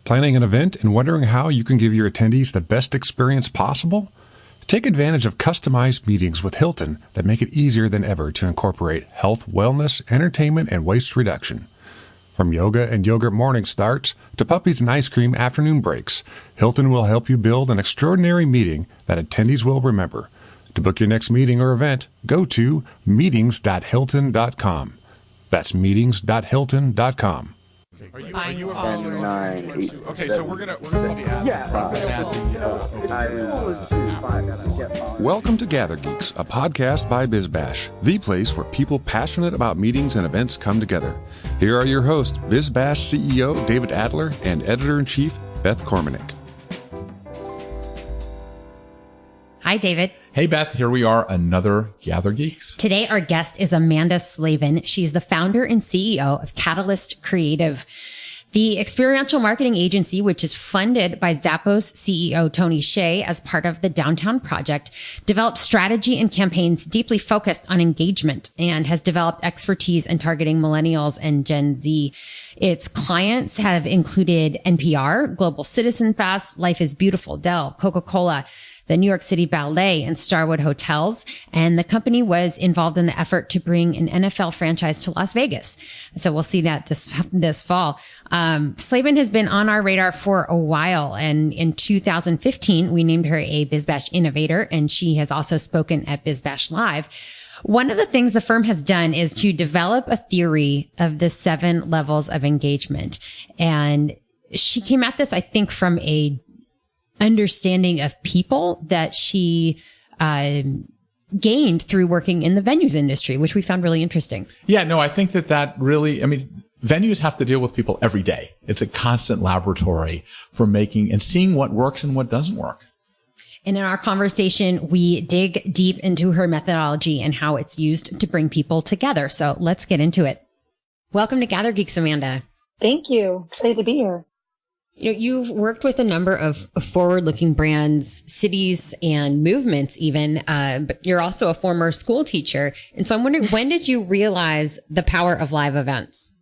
Planning an event and wondering how you can give your attendees the best experience possible? Take advantage of customized meetings with Hilton that make it easier than ever to incorporate health, wellness, entertainment, and waste reduction. From yoga and yogurt morning starts to puppies and ice cream afternoon breaks, Hilton will help you build an extraordinary meeting that attendees will remember. To book your next meeting or event, go to meetings.hilton.com. That's meetings.hilton.com. Are you a follower? Okay, so we're gonna be Welcome to GatherGeeks, a podcast by BizBash, the place where people passionate about meetings and events come together. Here are your hosts, BizBash CEO David Adler and Editor-in-Chief Beth Kormanik. Hi, David. Hey, Beth. Here we are, another GatherGeeks. Today, our guest is Amanda Slavin. She's the founder and CEO of CatalystCreativ, the experiential marketing agency, which is funded by Zappos CEO Tony Hsieh as part of the Downtown Project, develops strategy and campaigns deeply focused on engagement and has developed expertise in targeting millennials and Gen Z. Its clients have included NPR, Global Citizen Fest, Life is Beautiful, Dell, Coca-Cola, the New York City Ballet, and Starwood Hotels. And the company was involved in the effort to bring an NFL franchise to Las Vegas. So we'll see that this fall. Slavin has been on our radar for a while. And in 2015, we named her a BizBash innovator, and she has also spoken at BizBash Live. One of the things the firm has done is to develop a theory of the 7 levels of engagement. And she came at this, I think, from a understanding of people that she gained through working in the venues industry, which we found really interesting. Yeah, no, I think that really, venues have to deal with people every day. It's a constant laboratory for making and seeing what works and what doesn't work. And in our conversation, we dig deep into her methodology and how it's used to bring people together. So let's get into it. Welcome to GatherGeeks, Amanda. Thank you. Excited to be here. You know, you've worked with a number of forward-looking brands, cities, and movements even, but you're also a former school teacher. And so I'm wondering, when did you realize the power of live events?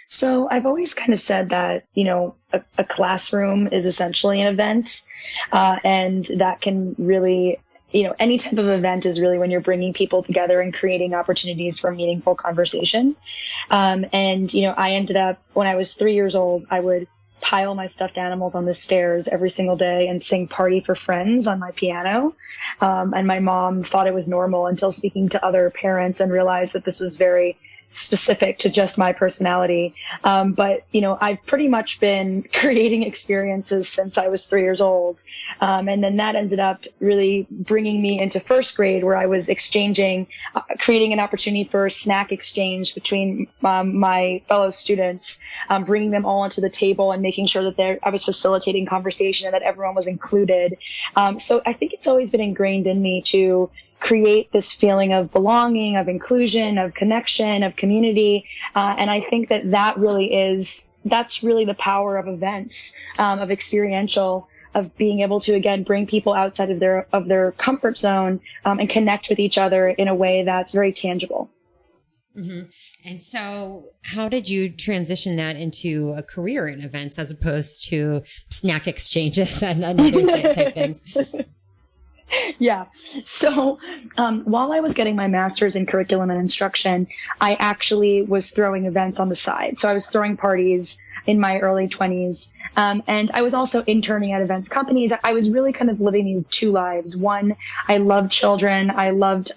So I've always kind of said that, a classroom is essentially an event, and that can really, any type of event is really when you're bringing people together and creating opportunities for meaningful conversation. I ended up, when I was 3 years old, I would pile my stuffed animals on the stairs every single day and sing Party for Friends on my piano. And my mom thought it was normal until speaking to other parents and realized that this was very specific to just my personality. But I've pretty much been creating experiences since I was 3 years old. And then that ended up really bringing me into first grade, where I was creating an opportunity for a snack exchange between my fellow students, bringing them all onto the table and making sure that I was facilitating conversation and that everyone was included. So I think it's always been ingrained in me to create this feeling of belonging, of inclusion, of connection, of community. And I think that's really the power of events, of experiential, of being able to, again, bring people outside of their comfort zone, and connect with each other in a way that's very tangible. Mm-hmm. And so how did you transition that into a career in events as opposed to snack exchanges and other type things? Yeah. So while I was getting my master's in curriculum and instruction, I actually was throwing events on the side. So I was throwing parties in my early 20s. And I was also interning at events companies. I was really kind of living these 2 lives. One, I loved children. I loved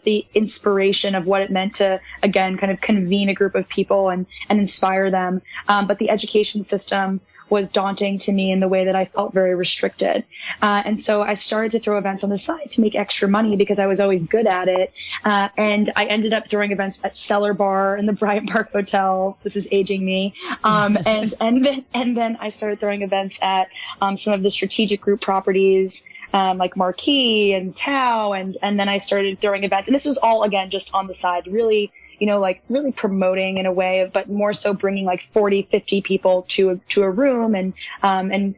the inspiration of what it meant to, again, kind of convene a group of people and inspire them. But the education system was daunting to me in the way that I felt very restricted. And so I started to throw events on the side to make extra money because I was always good at it. And I ended up throwing events at Cellar Bar in the Bryant Park Hotel. This is aging me. And then I started throwing events at some of the strategic group properties, like Marquee and Tao. And then I started throwing events. And this was all, again, just on the side, really really promoting in a way, but more so bringing like 40, 50 people to a room and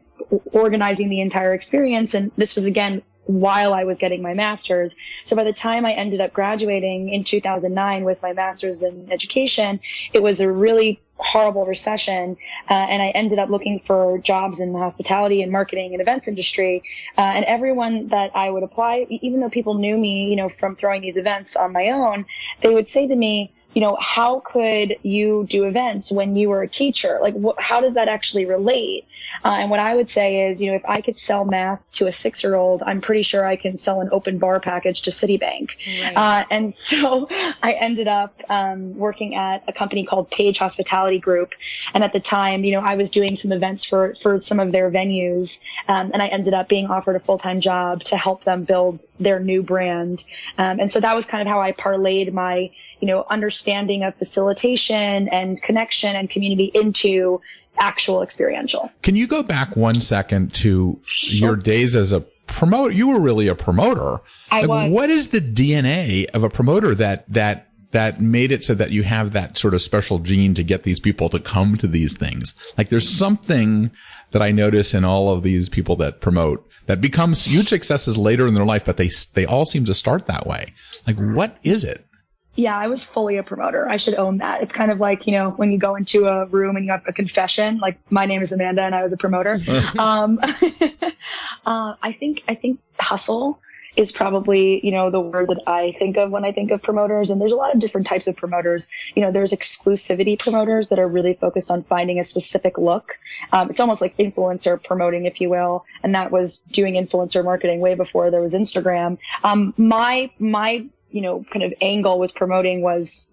organizing the entire experience. And this was, again, while I was getting my master's. So by the time I ended up graduating in 2009 with my master's in education, it was a really horrible recession. And I ended up looking for jobs in the hospitality and marketing and events industry. And everyone that I would apply, even though people knew me, you know, from throwing these events on my own, they would say to me, you know, how could you do events when you were a teacher? Like, how does that actually relate? And what I would say is, you know, if I could sell math to a 6-year-old, I'm pretty sure I can sell an open bar package to Citibank. Right. And so I ended up working at a company called Page Hospitality Group. And at the time, you know, I was doing some events for some of their venues. And I ended up being offered a full-time job to help them build their new brand. And so that was kind of how I parlayed my, you know, understanding of facilitation and connection and community into actual experiential. Can you go back 1 second to your days as a promoter? You were really a promoter. I was. What is the DNA of a promoter that made it so that you have that sort of special gene to get these people to come to these things? Like, there's something that I notice in all of these people that promote that becomes huge successes later in their life, but they all seem to start that way. Like, what is it? Yeah, I was fully a promoter. I should own that. It's kind of like, you know, when you go into a room and you have a confession, like, my name is Amanda and I was a promoter. I think hustle is probably, you know, the word that I think of when I think of promoters. And there's a lot of different types of promoters. You know, there's exclusivity promoters that are really focused on finding a specific look. It's almost like influencer promoting, if you will. And that was doing influencer marketing way before there was Instagram. My you know, kind of angle with promoting was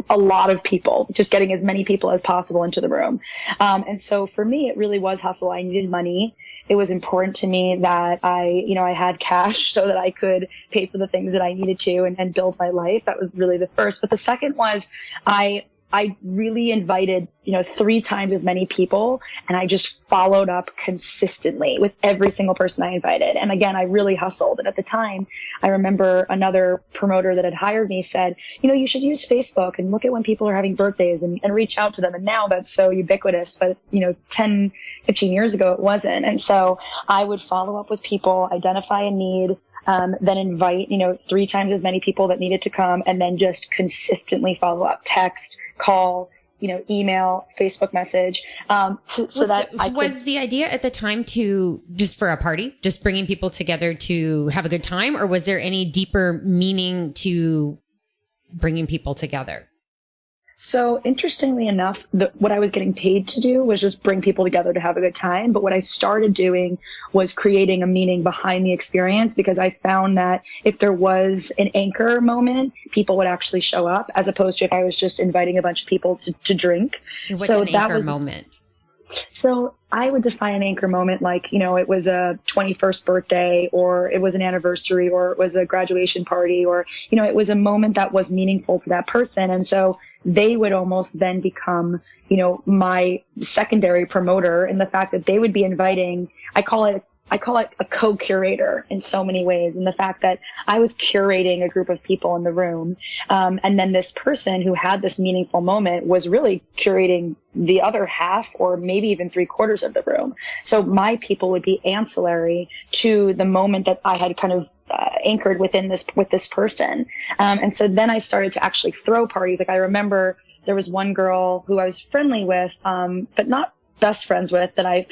a lot of people, just getting as many people as possible into the room. And so for me, it really was hustle. I needed money. It was important to me that I had cash so that I could pay for the things that I needed to and build my life. That was really the first. But the second was I really invited, you know, 3 times as many people, and I just followed up consistently with every single person I invited. And again, I really hustled. And at the time, I remember another promoter that had hired me said, you know, you should use Facebook and look at when people are having birthdays and reach out to them. And now that's so ubiquitous, but, you know, 10, 15 years ago, it wasn't. And so I would follow up with people, identify a need, then invite, you know, 3 times as many people that needed to come, and then just consistently follow up, text, call, you know, email, Facebook message, was the idea at the time to just for a party, just bringing people together to have a good time, or was there any deeper meaning to bringing people together? So interestingly enough, what I was getting paid to do was just bring people together to have a good time. But what I started doing was creating a meaning behind the experience, because I found that if there was an anchor moment, people would actually show up, as opposed to if I was just inviting a bunch of people to drink. What's an anchor moment? So I would define an anchor moment like, you know, it was a 21st birthday, or it was an anniversary, or it was a graduation party, or, you know, it was a moment that was meaningful to that person. And so they would almost then become, you know, my secondary promoter in the fact that they would be inviting, I call it a co-curator in so many ways. And the fact that I was curating a group of people in the room. And then this person who had this meaningful moment was really curating the other half, or maybe even 3/4 of the room. So my people would be ancillary to the moment that I had kind of anchored with this person. And so then I started to actually throw parties. Like, I remember there was one girl who I was friendly with, but not best friends with, that I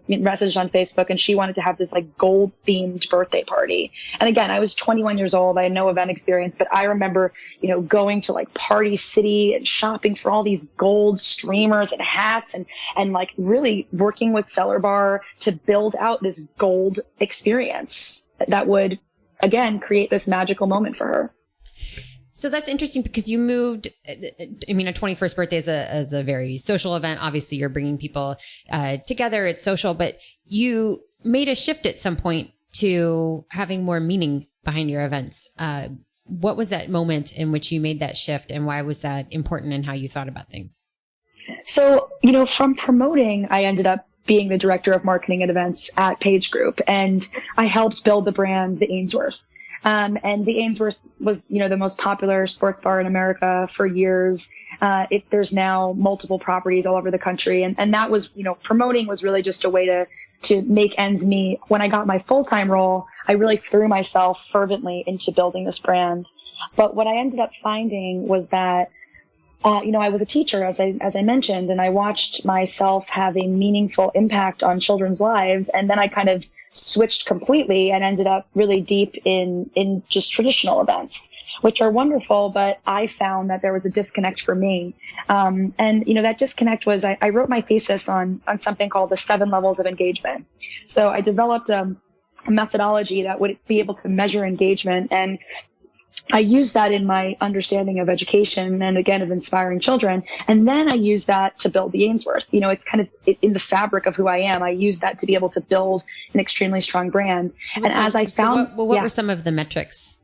messaged on Facebook, and she wanted to have this like gold themed birthday party. And again, I was 21 years old. I had no event experience, but I remember, you know, going to like Party City and shopping for all these gold streamers and hats, and like really working with Cellar Bar to build out this gold experience that would, again, create this magical moment for her. So that's interesting, because you moved, I mean, a 21st birthday is a very social event. Obviously, you're bringing people together. It's social, but you made a shift at some point to having more meaning behind your events. What was that moment in which you made that shift, and why was that important in how you thought about things? So, you know, from promoting, I ended up being the director of marketing and events at Page Group, and I helped build the brand, the Ainsworth. And the Ainsworth was, you know, the most popular sports bar in America for years. There's now multiple properties all over the country. And that was, you know, promoting was really just a way to make ends meet. When I got my full-time role, I really threw myself fervently into building this brand. But what I ended up finding was that, I was a teacher, as I mentioned, and I watched myself have a meaningful impact on children's lives. And then I kind of switched completely and ended up really deep in just traditional events, which are wonderful. But I found that there was a disconnect for me. And that disconnect was I wrote my thesis on something called the 7 levels of engagement. So I developed a methodology that would be able to measure engagement, and I use that in my understanding of education and, again, of inspiring children. And then I use that to build the Ainsworth. It's kind of in the fabric of who I am. I use that to be able to build an extremely strong brand. What were some of the metrics?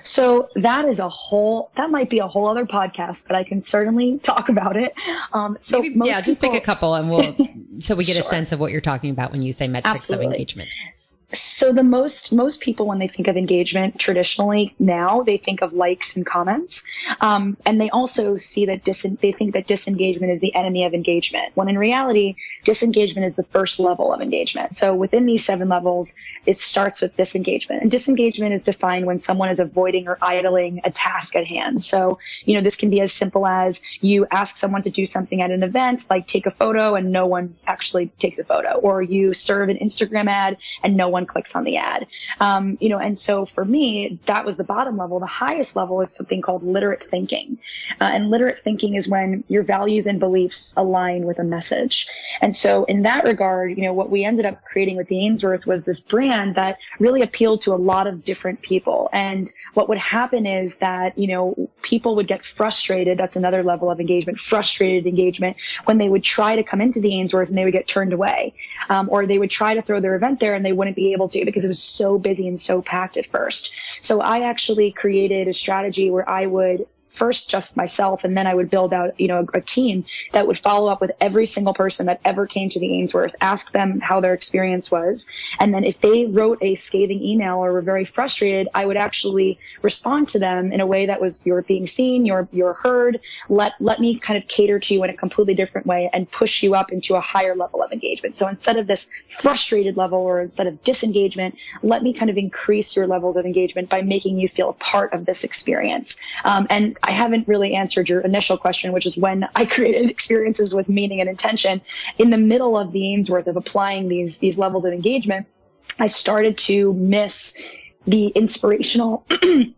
So that might be a whole other podcast, but I can certainly talk about it. Just pick a couple and so we get a sense of what you're talking about when you say metrics of engagement. So the most people, when they think of engagement traditionally now, they think of likes and comments. And they also see that they think that disengagement is the enemy of engagement, when in reality, disengagement is the first level of engagement. So within these 7 levels, it starts with disengagement. And disengagement is defined when someone is avoiding or idling a task at hand. So, this can be as simple as you ask someone to do something at an event, like take a photo, and no one actually takes a photo, or you serve an Instagram ad and no one clicks on the ad. And so for me, that was the bottom level. The highest level is something called literate thinking. And literate thinking is when your values and beliefs align with a message. And so in that regard, what we ended up creating with the Ainsworth was this brand that really appealed to a lot of different people. And what would happen is that, people would get frustrated. That's another level of engagement, frustrated engagement, when they would try to come into the Ainsworth and they would get turned away. Or they would try to throw their event there and they wouldn't be able to because it was so busy and so packed at first. So I actually created a strategy where I would first just myself, and then I would build out, a team that would follow up with every single person that ever came to the Ainsworth, ask them how their experience was. And then if they wrote a scathing email or were very frustrated, I would actually respond to them in a way that was, you're being seen, you're heard. Let me kind of cater to you in a completely different way and push you up into a higher level of engagement. So instead of this frustrated level, or instead of disengagement, let me kind of increase your levels of engagement by making you feel a part of this experience. And I haven't really answered your initial question, which is when I created experiences with meaning and intention. In the middle of the Ainsworth of applying these levels of engagement, I started to miss the inspirational and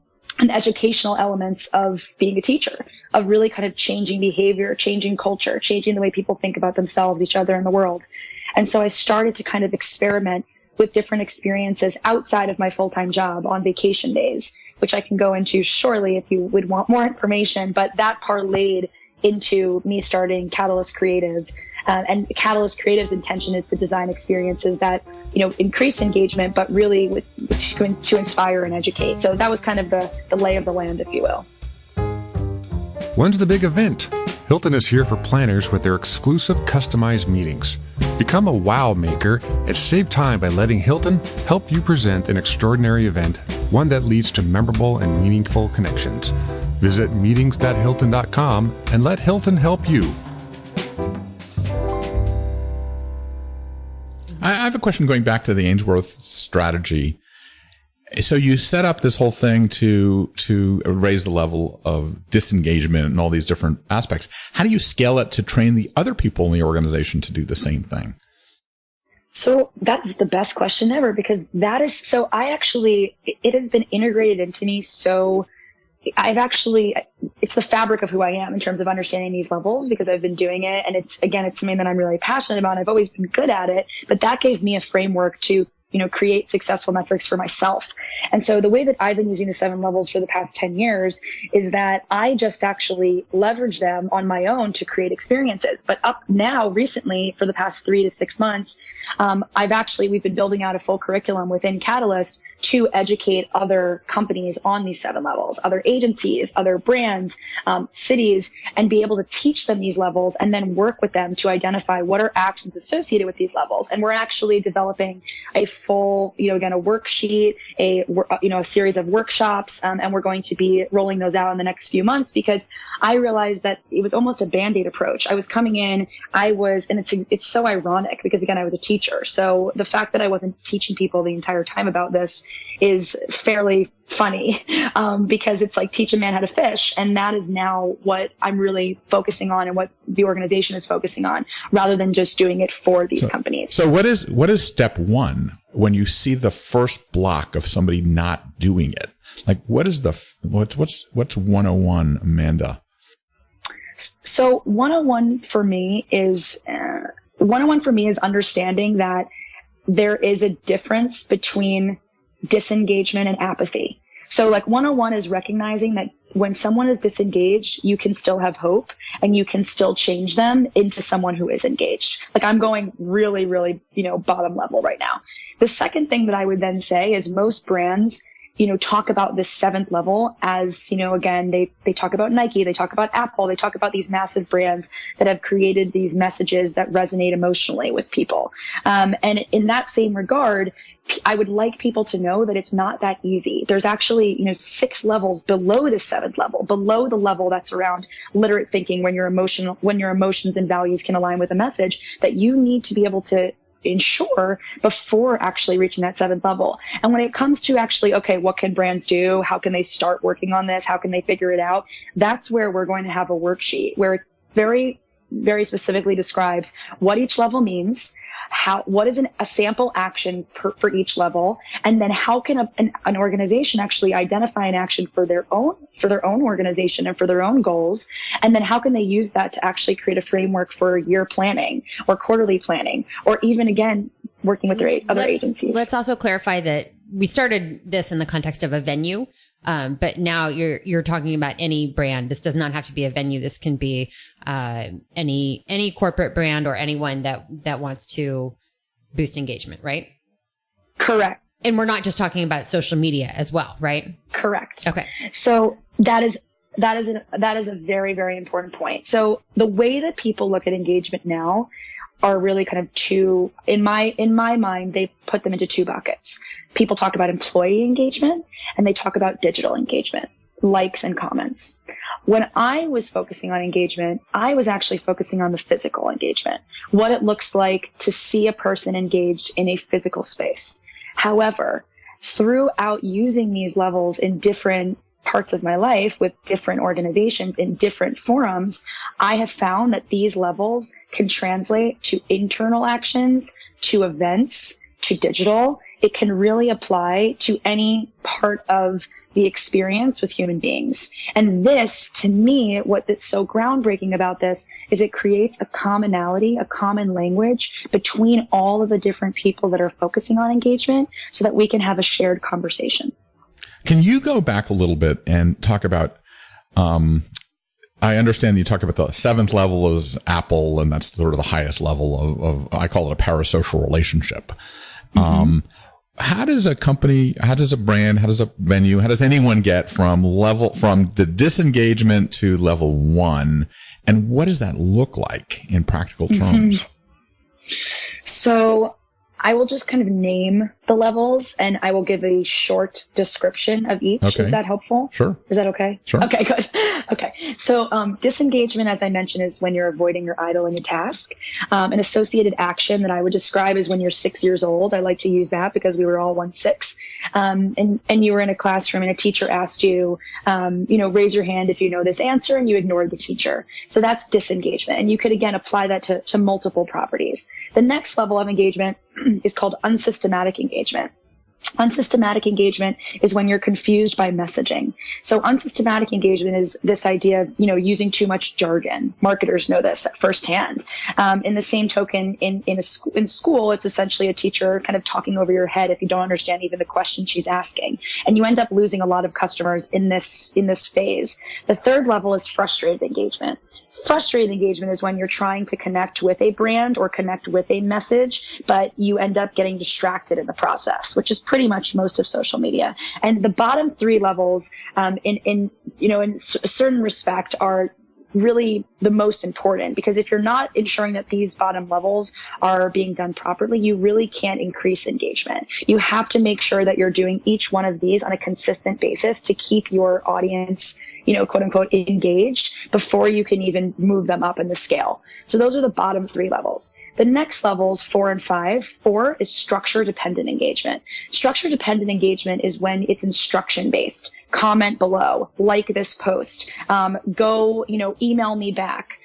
educational elements of being a teacher, of really kind of changing behavior, changing culture, changing the way people think about themselves, each other, and the world. And so I started to kind of experiment with different experiences outside of my full-time job on vacation days, which I can go into shortly if you would want more information. But that parlayed into me starting CatalystCreativ. And CatalystCreativ's intention is to design experiences that, increase engagement, but really to inspire and educate. So that was kind of the lay of the land, if you will. When's the big event? Hilton is here for planners with their exclusive customized meetings. Become a wow maker and save time by letting Hilton help you present an extraordinary event, one that leads to memorable and meaningful connections. Visit meetings.hilton.com and let Hilton help you. I have a question going back to the Ainsworth strategy. So you set up this whole thing to raise the level of disengagement and all these different aspects. How do you scale it to train the other people in the organization to do the same thing? So that's the best question ever, because it has been integrated into me. So it's the fabric of who I am in terms of understanding these levels, because I've been doing it. And it's something that I'm really passionate about. I've always been good at it, but that gave me a framework to create successful metrics for myself. And so the way that I've been using the 7 levels for the past 10 years is that I just actually leverage them on my own to create experiences. But up now, recently, for the past 3 to 6 months, we've been building out a full curriculum within Catalyst to educate other companies on these 7 levels, other agencies, other brands, cities, and be able to teach them these levels and then work with them to identify what are actions associated with these levels. And we're actually developing a full, again, a worksheet, a series of workshops, and we're going to be rolling those out in the next few months, because I realized that it was almost a Band-Aid approach. I was coming in, and it's so ironic because, again, I was a teacher. So the fact that I wasn't teaching people the entire time about this is fairly funny, because it's like teach a man how to fish. And that is now what I'm really focusing on and what the organization is focusing on, rather than just doing it for these companies. So what is step one when you see the first block of somebody not doing it? Like, what's 101, Amanda? So 101 for me is understanding that there is a difference between disengagement and apathy. So like 101 is recognizing that when someone is disengaged, you can still have hope and you can still change them into someone who is engaged. Like, I'm going really, really, bottom level right now. The second thing that I would then say is most brands, talk about this seventh level as, again, they talk about Nike, they talk about Apple, they talk about these massive brands that have created these messages that resonate emotionally with people. And in that same regard, I would like people to know that it's not that easy. There's actually, 6 levels below the 7th level, below the level that's around literate thinking, when your emotions and values can align with a message, that you need to be able to ensure before actually reaching that 7th level. And when it comes to actually, okay, what can brands do? How can they start working on this? How can they figure it out? That's where we're going to have a worksheet where it very, very specifically describes what each level means, what is a sample action for each level, and then how can an organization actually identify an action for their own organization and for their own goals, and then how can they use that to actually create a framework for year planning or quarterly planning, or even, again, working with their other agencies. Let's also clarify that we started this in the context of a venue. But now you're talking about any brand. This does not have to be a venue. This can be any corporate brand or anyone that wants to boost engagement, right? Correct. And we're not just talking about social media as well, right? Correct. Okay. So that is a very, very important point. So the way that people look at engagement now are really kind of two, in my mind, they put them into 2 buckets. People talk about employee engagement and they talk about digital engagement, likes and comments. When I was focusing on engagement, I was actually focusing on the physical engagement, what it looks like to see a person engaged in a physical space. However, throughout using these levels in different parts of my life with different organizations in different forums, I have found that these levels can translate to internal actions, to events, to digital. It can really apply to any part of the experience with human beings. And this, to me, what is so groundbreaking about this is it creates a commonality, a common language between all of the different people that are focusing on engagement so that we can have a shared conversation. Can you go back a little bit and talk about, I understand you talk about the 7th level is Apple, and that's sort of the highest level of I call it a parasocial relationship. Mm-hmm. How does a company, how does a brand, how does a venue, how does anyone get from the disengagement to level 1? And what does that look like in practical terms? Mm-hmm. So I will just kind of name the levels and I will give a short description of each. Okay. Is that helpful? Sure. Is that okay? Sure. Okay, good. Okay. So, disengagement, as I mentioned, is when you're avoiding or idling a task. An associated action that I would describe is when you're 6 years old. I like to use that because we were all 1-6. And you were in a classroom and a teacher asked you, raise your hand if you know this answer, and you ignored the teacher. So that's disengagement. And you could, again, apply that to multiple properties. The next level of engagement is called unsystematic engagement. Unsystematic engagement is when you're confused by messaging. So unsystematic engagement is this idea of, using too much jargon. Marketers know this firsthand. In the same token, in school, it's essentially a teacher kind of talking over your head if you don't understand even the question she's asking. And you end up losing a lot of customers in this phase. The third level is frustrated engagement. Frustrated engagement is when you're trying to connect with a brand or connect with a message, but you end up getting distracted in the process, which is pretty much most of social media. And the bottom 3 levels, in a certain respect, are really the most important, because if you're not ensuring that these bottom levels are being done properly, you really can't increase engagement. You have to make sure that you're doing each one of these on a consistent basis to keep your audience, quote unquote, engaged before you can even move them up in the scale. So those are the bottom 3 levels. The next levels, 4 and 5. 4 is structure dependent engagement. Structure dependent engagement is when it's instruction based. Comment below, like this post, go, email me back,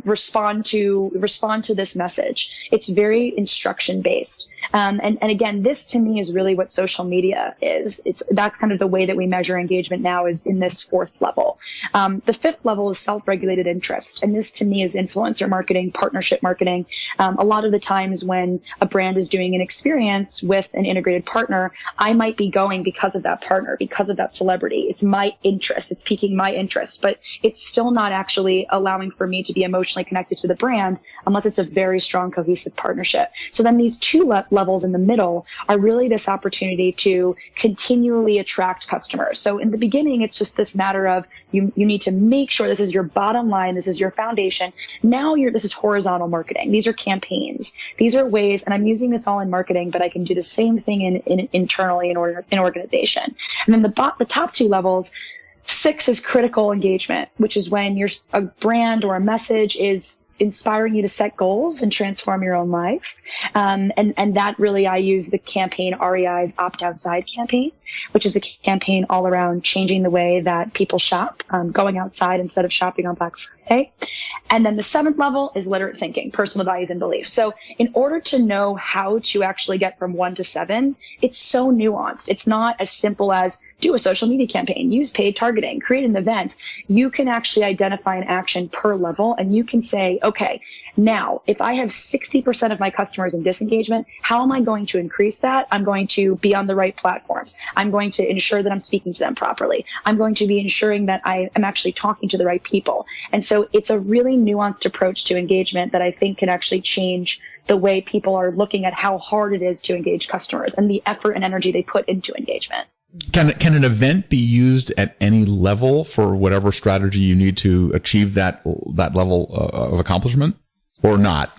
respond to this message. It's very instruction based. And again, this to me is really what social media is. That's kind of the way that we measure engagement now, is in this 4th level. The 5th level is self-regulated interest. And this to me is influencer marketing, partnership marketing. A lot of the times when a brand is doing an experience with an integrated partner, I might be going because of that partner, because of that celebrity. It's my interest. It's piquing my interest, but it's still not actually allowing for me to be emotionally connected to the brand unless it's a very strong, cohesive partnership. So then these 2 levels in the middle are really this opportunity to continually attract customers. So in the beginning, it's just this matter of you need to make sure this is your bottom line. This is your foundation. Now this is horizontal marketing. These are campaigns. These are ways, and I'm using this all in marketing, but I can do the same thing internally in organization. And then the top 2 levels, 6 is critical engagement, which is when a brand or a message is inspiring you to set goals and transform your own life. And that really, I use the campaign REI's Opt Outside campaign, which is a campaign all around changing the way that people shop, going outside instead of shopping on Black Friday. And then the 7th level is literate thinking, personal values and beliefs. So in order to know how to actually get from 1 to 7, it's so nuanced. It's not as simple as do a social media campaign, use paid targeting, create an event. You can actually identify an action per level, and you can say, okay, now, if I have 60% of my customers in disengagement, how am I going to increase that? I'm going to be on the right platforms. I'm going to ensure that I'm speaking to them properly. I'm going to be ensuring that I am actually talking to the right people. And so it's a really nuanced approach to engagement that I think can actually change the way people are looking at how hard it is to engage customers and the effort and energy they put into engagement. Can an event be used at any level for whatever strategy you need to achieve that level of accomplishment, or not?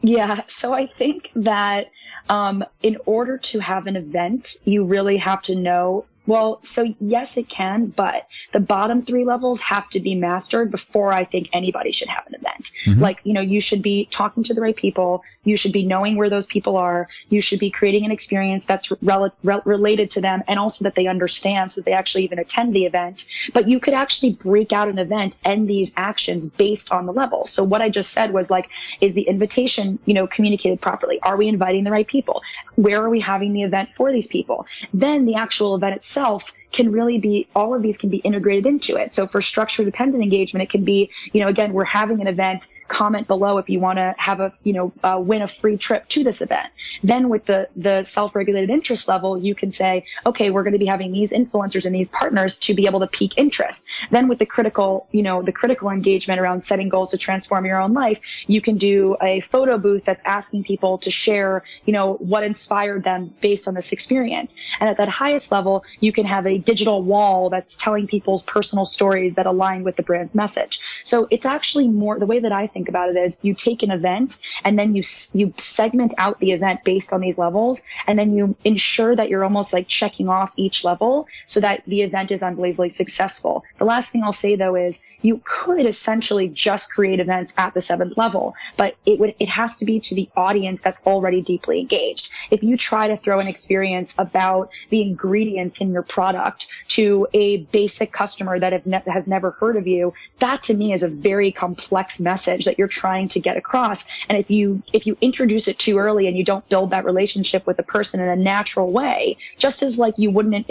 Yeah, so I think that in order to have an event, you really have to know. Well, so yes, it can, but the bottom 3 levels have to be mastered before I think anybody should have an event. Mm-hmm. Like, you should be talking to the right people. You should be knowing where those people are. You should be creating an experience that's related to them, and also that they understand so that they actually even attend the event. But you could actually break out an event and these actions based on the level. So what I just said was like, is the invitation, communicated properly? Are we inviting the right people? Where are we having the event for these people? Then the actual event itself can really be, all of these can be integrated into it. So for structure dependent engagement, it can be, again, we're having an event, comment below if you want to have win a free trip to this event. Then with the self-regulated interest level, you can say, okay, we're going to be having these influencers and these partners to be able to pique interest. Then with the critical engagement around setting goals to transform your own life, you can do a photo booth that's asking people to share, what inspired them based on this experience. And at that highest level, you can have a digital wall that's telling people's personal stories that align with the brand's message. So it's actually more, the way that I think about it is you take an event and then you segment out the event based on these levels, and then you ensure that you're almost like checking off each level so that the event is unbelievably successful. The last thing I'll say though is you could essentially just create events at the 7th level, but it has to be to the audience that's already deeply engaged. If you try to throw an experience about the ingredients in your product to a basic customer that has never heard of you, that to me is a very complex message that you're trying to get across. And if you introduce it too early and you don't build that relationship with the person in a natural way, just as like you wouldn't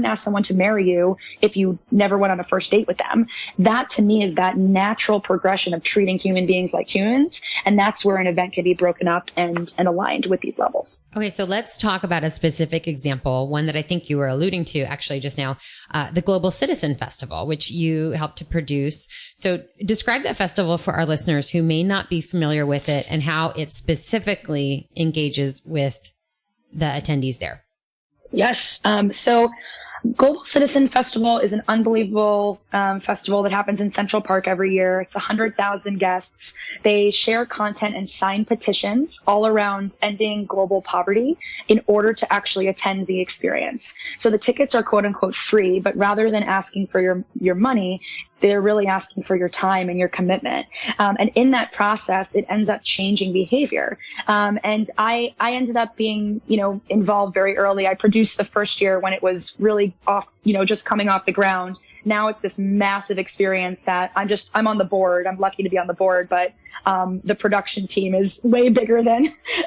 ask someone to marry you if you never went on a first date with them. That to me is that natural progression of treating human beings like humans. And that's where an event can be broken up and aligned with these levels. Okay. So let's talk about a specific example, one that I think you were alluding to actually just now, the Global Citizen Festival, which you helped to produce. So describe that festival for our listeners who may not be familiar with it and how it specifically engages with the attendees there. Yes. So Global Citizen Festival is an unbelievable festival that happens in Central Park every year. It's 100,000 guests. They share content and sign petitions all around ending global poverty in order to actually attend the experience. So the tickets are quote unquote free, but rather than asking for your money, they're really asking for your time and your commitment. And in that process, it ends up changing behavior. And I ended up being, involved very early. I produced the first year when it was really off, just coming off the ground. Now it's this massive experience that I'm on the board. I'm lucky to be on the board, but the production team is way bigger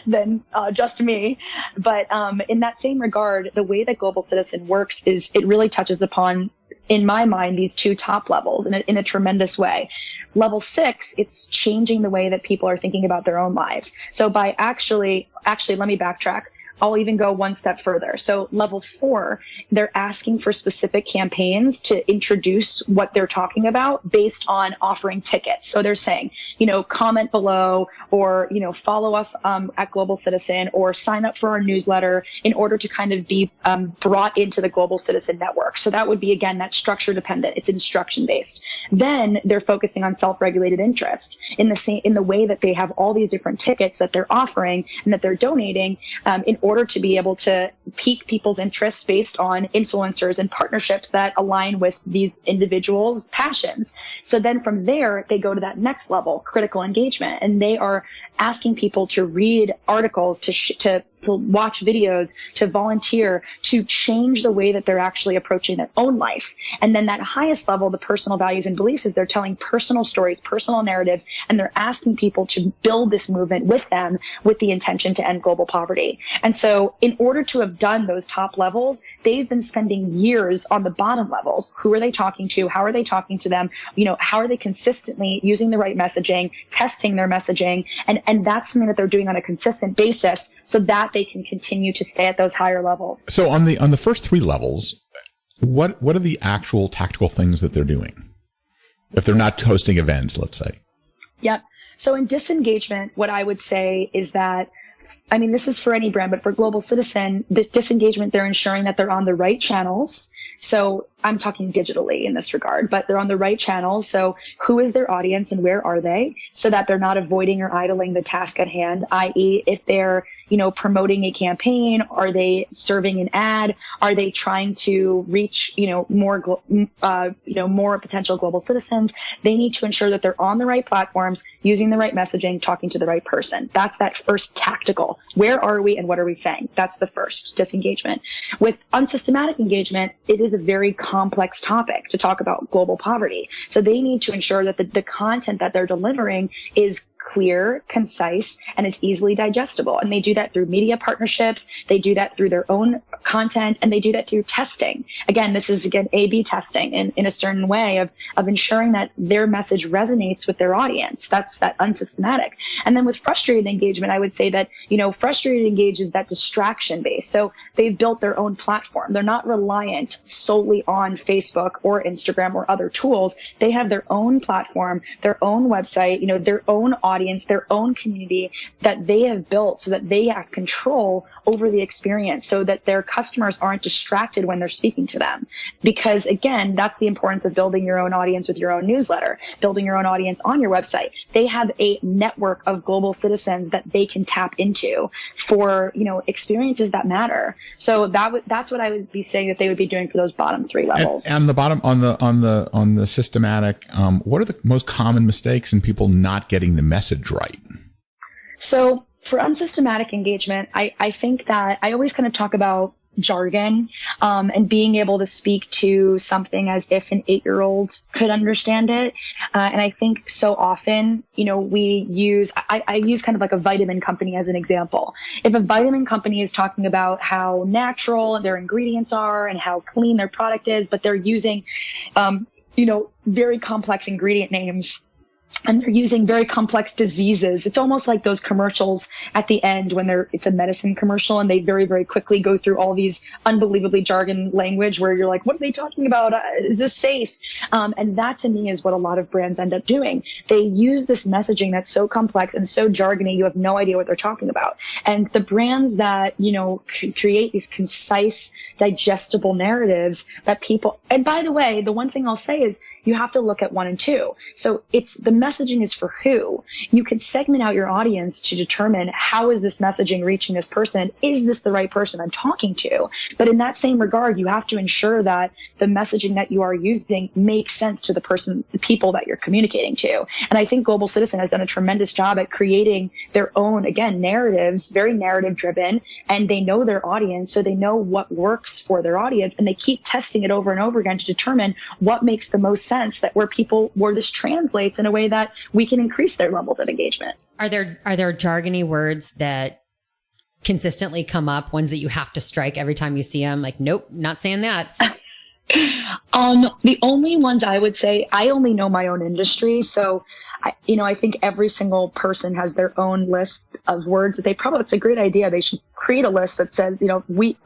than just me. But in that same regard, the way that Global Citizen works is it really touches upon, in my mind, these two top levels in a tremendous way. Level 6, it's changing the way that people are thinking about their own lives. So by actually, let me backtrack. I'll even go one step further. So level 4, they're asking for specific campaigns to introduce what they're talking about based on offering tickets. So they're saying, comment below or, follow us at Global Citizen or sign up for our newsletter in order to kind of be brought into the Global Citizen network. So that would be, again, that's structure dependent. It's instruction based. Then they're focusing on self-regulated interest in the way that they have all these different tickets that they're offering and that they're donating in order to be able to pique people's interests based on influencers and partnerships that align with these individuals' passions. So then from there, they go to that next level, critical engagement, and they are asking people to read articles, to watch videos, to volunteer, to change the way that they're actually approaching their own life. And then that highest level, the personal values and beliefs, is they're telling personal stories, personal narratives, and they're asking people to build this movement with them with the intention to end global poverty. And so in order to have done those top levels, they've been spending years on the bottom levels. Who are they talking to? How are they talking to them? How are they consistently using the right messaging, testing their messaging? And that's something that they're doing on a consistent basis so that they can continue to stay at those higher levels. So on the first 3 levels, what are the actual tactical things that they're doing? If they're not hosting events, let's say. Yep. So in disengagement, what I would say is that, this is for any brand, but for Global Citizen, this disengagement, they're ensuring that they're on the right channels. So I'm talking digitally in this regard, but they're on the right channels. So who is their audience and where are they, so that they're not avoiding or idling the task at hand, i.e. if they're, promoting a campaign, are they serving an ad? Are they trying to reach, more potential global citizens? They need to ensure that they're on the right platforms, using the right messaging, talking to the right person. That's that first tactical. Where are we and what are we saying? That's the first disengagement. With unsystematic engagement, it is a very complex topic to talk about global poverty. So they need to ensure that the content that they're delivering is clear, concise, and it's easily digestible. And they do that through media partnerships. They do that through their own content, and they do that through testing. Again, this is, A/B testing in a certain way of ensuring that their message resonates with their audience. That's that unsystematic. And then with frustrated engagement, I would say that, frustrated engage is that distraction base. So they've built their own platform. They're not reliant solely on Facebook or Instagram or other tools. They have their own platform, their own website, their own audience, their own community that they have built so that they have control over the experience, so that their customers aren't distracted when they're speaking to them. Because again, that's the importance of building your own audience with your own newsletter, building your own audience on your website. They have a network of global citizens that they can tap into for, experiences that matter. So that's what I would be saying that they would be doing for those bottom 3 levels. And the bottom on the systematic, what are the most common mistakes in people not getting the message right? So for unsystematic engagement, I think that I always kind of talk about jargon, and being able to speak to something as if an 8-year-old could understand it. And I think so often, I use kind of like a vitamin company as an example. If a vitamin company is talking about how natural their ingredients are and how clean their product is, but they're using, very complex ingredient names, and they're using very complex diseases. It's almost like those commercials at the end when it's a medicine commercial and they very, very quickly go through all these unbelievably jargon language where you're like, what are they talking about? Is this safe? And that to me is what a lot of brands end up doing. They use this messaging that's so complex and so jargony, you have no idea what they're talking about. And the brands that, create these concise, digestible narratives that people, and by the way, the one thing I'll say is, you have to look at 1 and 2. So the messaging is for who. You can segment out your audience to determine how is this messaging reaching this person? Is this the right person I'm talking to? But in that same regard, you have to ensure that the messaging that you are using makes sense to the people that you're communicating to. And I think Global Citizen has done a tremendous job at creating their own, again, narratives, very narrative driven, and they know their audience, so they know what works for their audience, and they keep testing it over and over again to determine what makes the most sense, that where this translates in a way that we can increase their levels of engagement. Are there jargony words that consistently come up, ones that you have to strike every time you see them? Like, nope, not saying that. The only ones I would say, I only know my own industry. So I think every single person has their own list of words that it's a great idea. They should create a list that says, we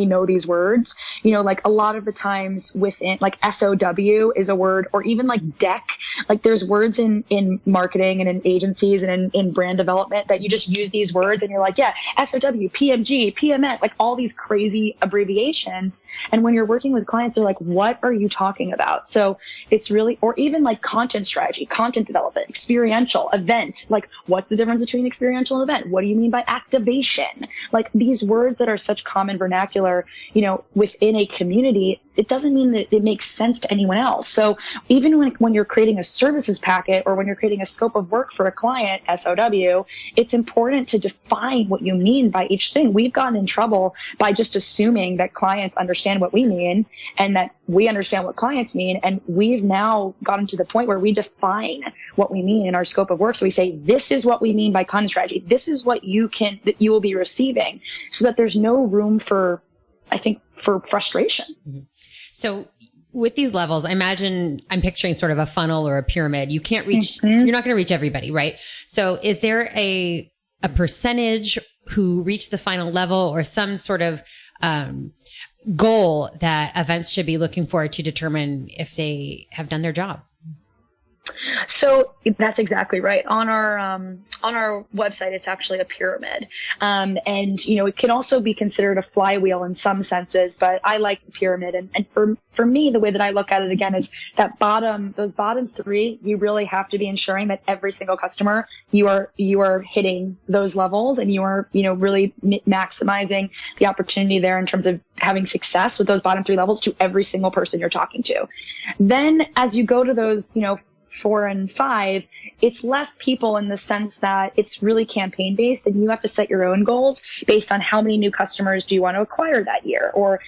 know these words, like a lot of the times within like SOW is a word, or even like deck, like there's words in marketing and in agencies and in brand development that you just use these words and you're like, yeah, SOW, PMG, PMS, like all these crazy abbreviations. And when you're working with clients, they're like, what are you talking about? So it's really, or even like content strategy, content development, experiential, event. Like, what's the difference between experiential and event? What do you mean by activation? Like these words that are such common vernacular, within a community, it doesn't mean that it makes sense to anyone else. So even when you're creating a services packet or when you're creating a scope of work for a client, SOW, it's important to define what you mean by each thing. We've gotten in trouble by just assuming that clients understand what we mean and that we understand what clients mean. And we've now gotten to the point where we define what we mean in our scope of work. So we say, this is what we mean by content strategy. This is what that you will be receiving, so that there's no room for frustration. Mm-hmm. So with these levels, I'm picturing sort of a funnel or a pyramid. You can't reach, you're not going to reach everybody, right? So is there a percentage who reach the final level or some sort of, goal that events should be looking for to determine if they have done their job? So that's exactly right. On our website, it's actually a pyramid. And it can also be considered a flywheel in some senses, but I like the pyramid. And for me, the way that I look at it again is that those bottom 3, you really have to be ensuring that every single customer, you are hitting those levels and you are, really maximizing the opportunity there in terms of having success with those bottom 3 levels to every single person you're talking to. Then as you go to those, 4 and 5, it's less people in the sense that it's really campaign based and you have to set your own goals based on how many new customers do you want to acquire that year? Or,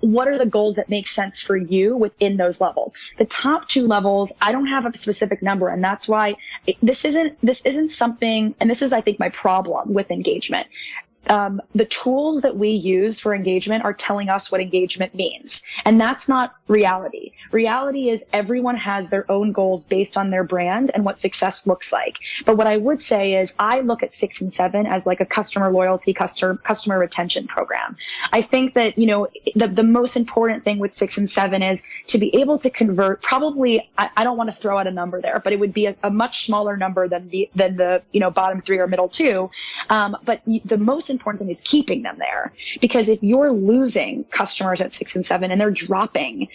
what are the goals that make sense for you within those levels? The top 2 levels, I don't have a specific number. And that's why this isn't something, and this is, I think, my problem with engagement. The tools that we use for engagement are telling us what engagement means. And that's not reality. Reality is everyone has their own goals based on their brand and what success looks like. But what I would say is I look at 6 and 7 as like a customer loyalty, customer retention program. I think that, the most important thing with 6 and 7 is to be able to convert probably, I don't want to throw out a number there, but it would be a much smaller number than the bottom 3 or middle 2. But the most important thing is keeping them there, because if you're losing customers at 6 and 7 and they're dropping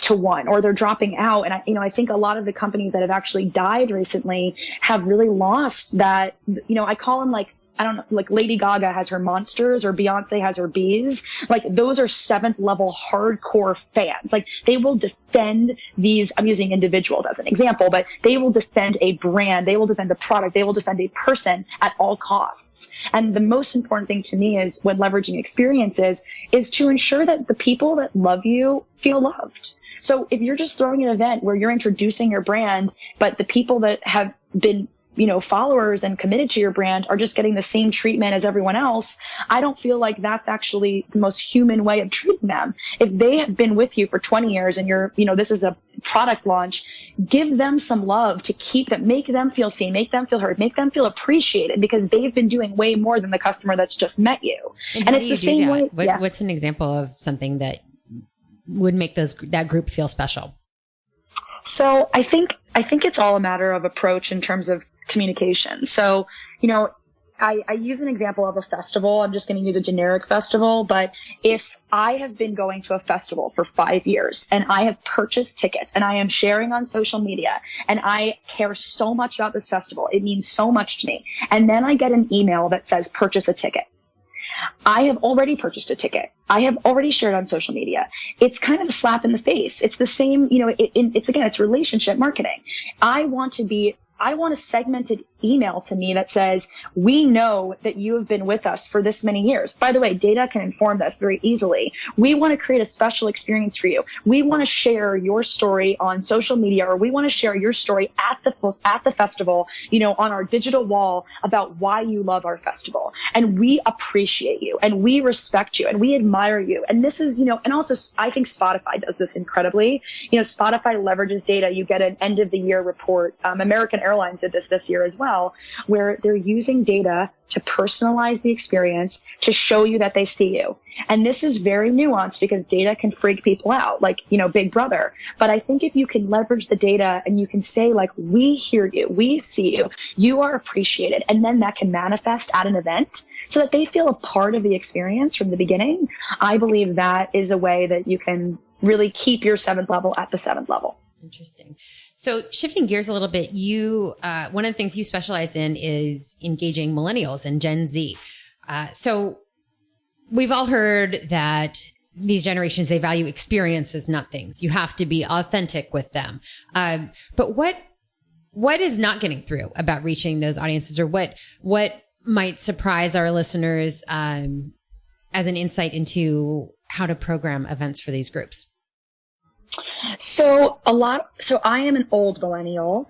to 1 or they're dropping out, and I think a lot of the companies that have actually died recently have really lost that. I call them like, I don't know, like Lady Gaga has her monsters or Beyonce has her bees. Like those are 7th level hardcore fans. Like they will defend these, I'm using individuals as an example, but they will defend a brand. They will defend a product. They will defend a person at all costs. And the most important thing to me is when leveraging experiences is to ensure that the people that love you feel loved. So if you're just throwing an event where you're introducing your brand, but the people that have been followers and committed to your brand are just getting the same treatment as everyone else, I don't feel like that's actually the most human way of treating them. If they have been with you for 20 years and this is a product launch, give them some love to keep them, make them feel seen, make them feel heard, make them feel appreciated, because they've been doing way more than the customer that's just met you. And it's the same way. What's an example of something that would make that group feel special? So I think it's all a matter of approach in terms of communication. So, I use an example of a festival. I'm just going to use a generic festival, but if I have been going to a festival for 5 years and I have purchased tickets and I am sharing on social media and I care so much about this festival, it means so much to me. And then I get an email that says purchase a ticket. I have already purchased a ticket. I have already shared on social media. It's kind of a slap in the face. It's the same, it's relationship marketing. I want a segmented email to me that says, we know that you have been with us for this many years. By the way, data can inform this very easily. We want to create a special experience for you. We want to share your story on social media, or we want to share your story at the festival, on our digital wall about why you love our festival. And we appreciate you and we respect you and we admire you. And this is, and also I think Spotify does this incredibly. Spotify leverages data. You get an end of the year report. American Airlines did this year as well, where they're using data to personalize the experience to show you that they see you. And this is very nuanced because data can freak people out, like, Big Brother. But I think if you can leverage the data and you can say, like, we hear you, we see you, you are appreciated, and then that can manifest at an event so that they feel a part of the experience from the beginning, I believe that is a way that you can really keep your 7th level at the 7th level. Interesting. So shifting gears a little bit, you, one of the things you specialize in is engaging millennials and Gen Z. So we've all heard that these generations, they value experiences, not things. You have to be authentic with them. But what is not getting through about reaching those audiences, or what might surprise our listeners, as an insight into how to program events for these groups? So I am an old millennial.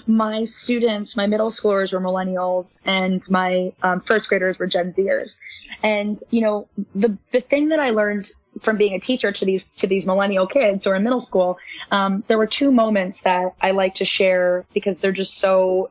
My students, my middle schoolers were millennials, and my first graders were Gen Zers. And, the thing that I learned from being a teacher to these millennial kids who are in middle school, there were 2 moments that I like to share because they're so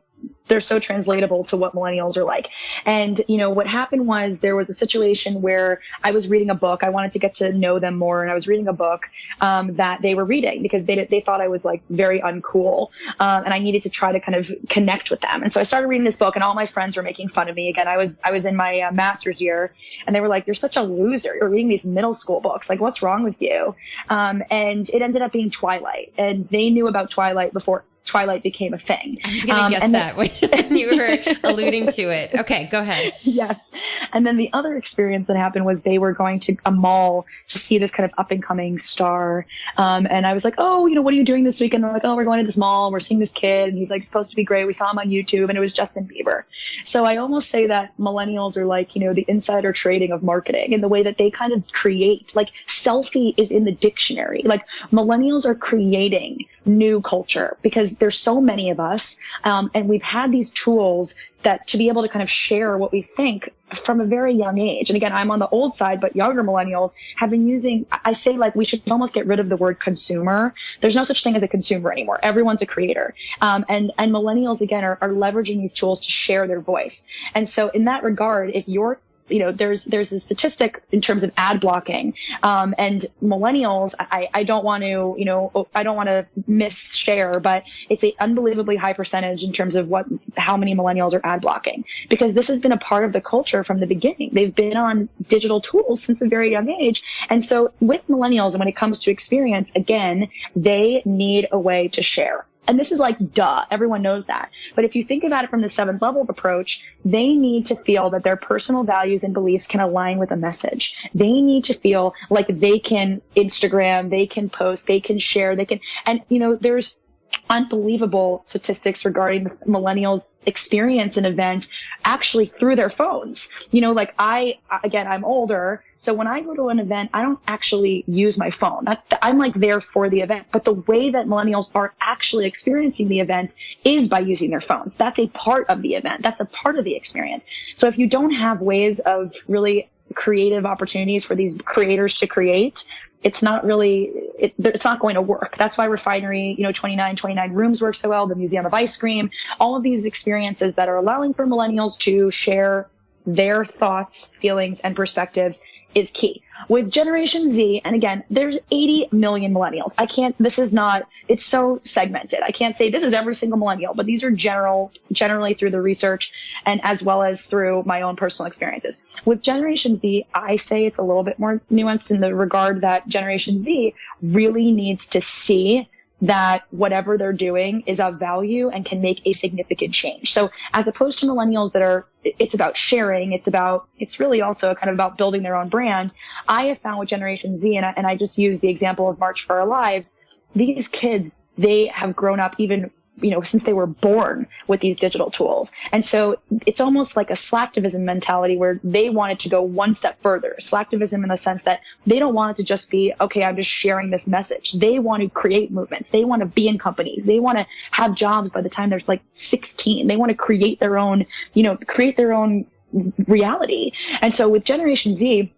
translatable to what millennials are like. And, what happened was there was a situation where I was reading a book. I wanted to get to know them more. And I was reading a book, that they were reading because they thought I was like very uncool. And I needed to try to kind of connect with them. And so I started reading this book, and all my friends were making fun of me. Again, I was in my master's year, and they were like, you're such a loser. You're reading these middle school books. Like, what's wrong with you? And it ended up being Twilight, and they knew about Twilight before Twilight became a thing. I was going to guess that when you were alluding to it. Okay, go ahead. Yes. And then the other experience that happened was they were going to a mall to see this kind of up and coming star. And I was like, oh, what are you doing this weekend? They're like, oh, we're going to this mall and we're seeing this kid, and he's like supposed to be great. We saw him on YouTube, and it was Justin Bieber. So I almost say that millennials are like, the insider trading of marketing in the way that they kind of create, like, selfie is in the dictionary. Like, millennials are creating new culture because there's so many of us, and we've had these tools that to be able to kind of share what we think from a very young age. And again, I'm on the old side, but younger millennials have been using, I say, like, we should almost get rid of the word consumer. There's no such thing as a consumer anymore. Everyone's a creator. And millennials, again, are leveraging these tools to share their voice. And so in that regard, if you're there's a statistic in terms of ad blocking, and millennials, I don't want to misshare, but it's an unbelievably high percentage in terms of how many millennials are ad blocking, because this has been a part of the culture from the beginning. They've been on digital tools since a very young age. And so with millennials, and when it comes to experience, again, they need a way to share. And this is like, duh, everyone knows that. But if you think about it from the 7th level approach, they need to feel that their personal values and beliefs can align with a message. They need to feel like they can Instagram, they can post, they can share, and there's unbelievable statistics regarding millennials experience an event actually through their phones. Like I'm older. So when I go to an event, I don't actually use my phone. I'm like there for the event. But the way that millennials are actually experiencing the event is by using their phones. That's a part of the event. That's a part of the experience. So if you don't have ways of really creative opportunities for these creators to create, it's not going to work. That's why Refinery, 29 Rooms works so well, the Museum of Ice Cream, all of these experiences that are allowing for millennials to share their thoughts, feelings, and perspectives is key. With Generation Z, and again, there's 80 million millennials. It's so segmented. I can't say this is every single millennial, but these are generally through the research and as well as through my own personal experiences. With Generation Z, I say it's a little bit more nuanced in the regard that Generation Z really needs to see that whatever they're doing is of value and can make a significant change. So as opposed to millennials it's about sharing, it's really also kind of about building their own brand. I have found with Generation Z, and I just use the example of March for Our Lives, these kids, they have grown up even since they were born with these digital tools. And so it's almost like a slacktivism mentality where they want it to go one step further. Slacktivism in the sense that they don't want it to just be, okay, I'm just sharing this message. They want to create movements. They want to be in companies. They want to have jobs by the time they're like 16. They want to create their own reality. And so with Generation Z,